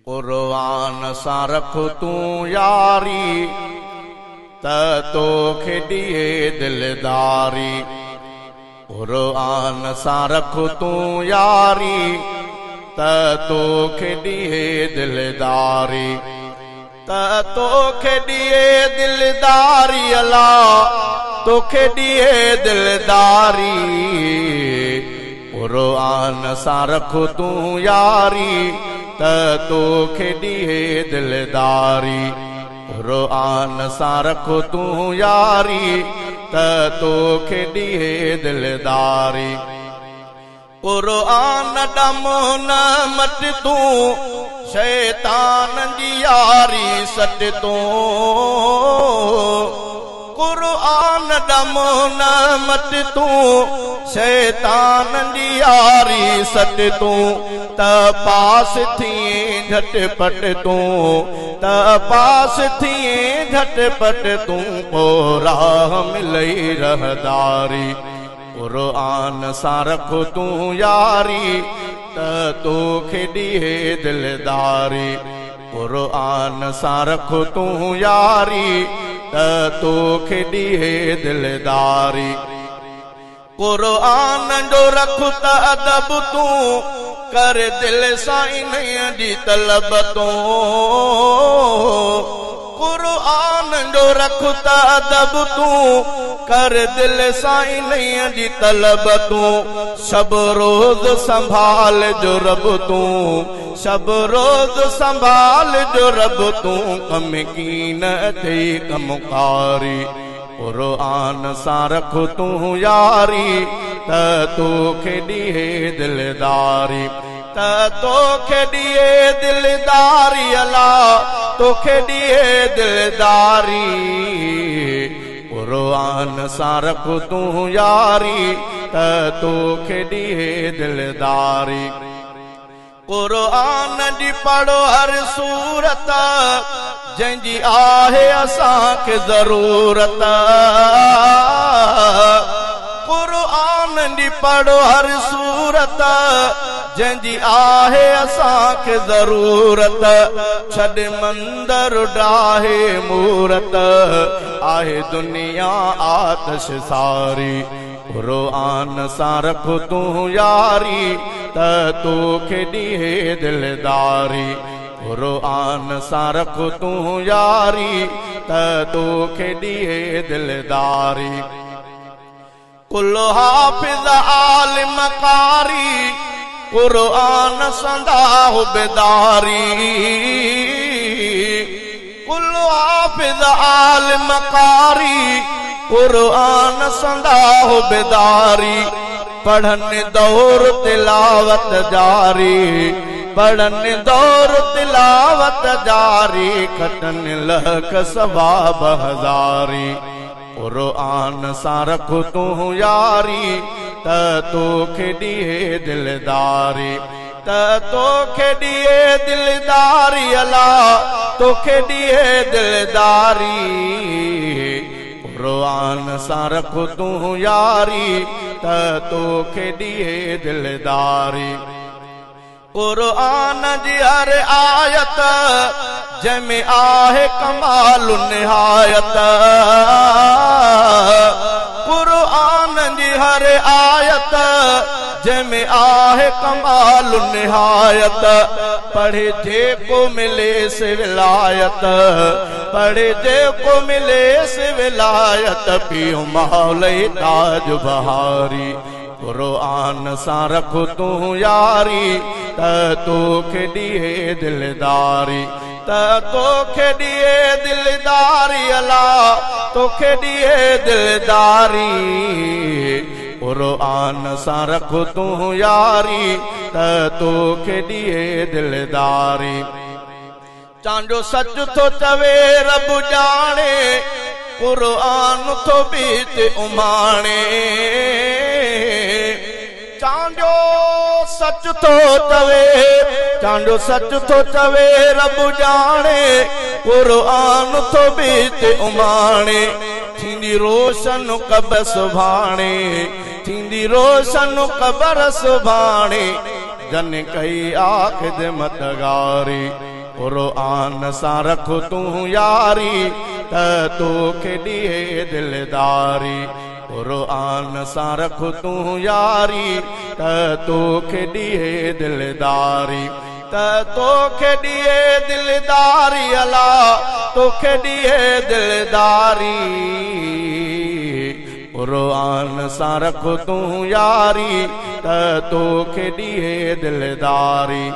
क़ुरआन सां रख तूं यारी त तोखे ॾिए दिलदारी। क़ुरआन सां रख तूं यारी त तोखे ॾिए दिलदारी। त तोखे ॾिए दिलदारी अल्लाह तोखे ॾिए दिलदारी। क़ुरआन सां रख तूं यारी त तोखे ॾिए दिलदारी। क़ुरआन सां रख तूं यारी त तोखे ॾिए दिलदारी। क़ुरआन ॾमो न मट तूं शैतान जी यारी सट तूं। क़ुरआन ॾमो न मट तूं शैतान जी यारी सट तूं। त पास थिए झटपट तूं त पास थिए झटपट तूं को राह मिलई रहदारी। क़ुरआन सां रख तूं यारी त तोखे ॾिए दिलदारी। क़ुरआन सां रख तूं यारी त तोखे ॾिए दिलदारी। क़ुरआन जो रख त अदब तूं कर दिल सां इन जी तलब तूं। क़ुरआन जो रख त अदब तूं कर दिल सां इन जी तलब तूं। शब रोज़ संभाल जो रब तूं शब रोज़ संभाल जो रब तूं। कम कीन थी कमकारी। क़ुरआन सां रख तूं यारी त तोखे ॾिए दिलदारी। त तोखे ॾिए दिलदारी अल्लाह तोखे ॾिए दिलदारी। क़ुरआन सां रख तूं यारी त तोखे ॾिए दिलदारी। क़ुरआन जी पढ़ो हर सूरत जंहिंजी आहे असांखे ज़रूरत। क़ुरआन जी पढ़ो हर सूरत जंहिंजी आहे असांखे ज़रूरत। छॾ मंदर डाहे मूरत आहे दुनिया आतश सारी। क़ुरआन सां रख तूं यारी त तोखे ॾिए दिलदारी। क़ुरआन सां रख तूं यारी त तोखे ॾिए दिलदारी। कुल हाफ़िज़ आलिम कारी क़ुरआन संदा बेदारी। कुल हाफ़िज़ आलिम कारी क़ुरआन संदा बेदारी। पढ़न दौर तिलावत जारी पढ़न दौर तिलावत जारी। खटन लख सवाब हज़ारी। क़ुरआन सां रख तूं यारी त तोखे ॾिए दिलदारी। त तोखे ॾिए दिलदारी अल्लाह तोखे ॾिए दिलदारी। क़ुरआन सां रख तूं यारी त तोखे ॾिए दिलदारी। क़ुरआन जी हर आयत जंहिंमें आहे कमाल निहायत। क़ुरआन जी हर आयत जंहिंमें आहे कमाल निहायत। पढ़े जेको मिले से विलायत पढ़े जेको मिले से विलायत। पियो मौलई ताज बहारी। क़ुरआन सां रख तूं यारी त तोखे ॾिए दिलदारी। त तोखे ॾिए दिलदारी अल्लाह तोखे ॾिए दिलदारी। क़ुरआन सां रख तूं यारी त तोखे ॾिए दिलदारी। चांजो सच थो चवे रब ॼाणे क़ुरआन थो बीत उमाणे। चांजो सच थो चवे चांजो सच थो चवे रब ॼाणे क़ुरआन थो बीत उमाणे। थींदी रोशन कब सुभाणे थींदी रोशन क़बर सुभाणे। जन कई आ ख़िदमत गारी क़ुरान सां रख तूं यारी त तोखे ॾिए दिलदारी क़ुरान सां रख तूं यारी त तोखे ॾिए दिलदारी त तोखे ॾिए दिलदारी अला तोखे ॾिए दिलदारी क़ुरान सां रख तूं यारी त तोखे ॾिए दिलदारी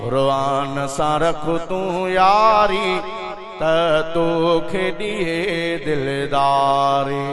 क़ुरान सां रख तूं यारी त तोखे ॾिए दिलदारी।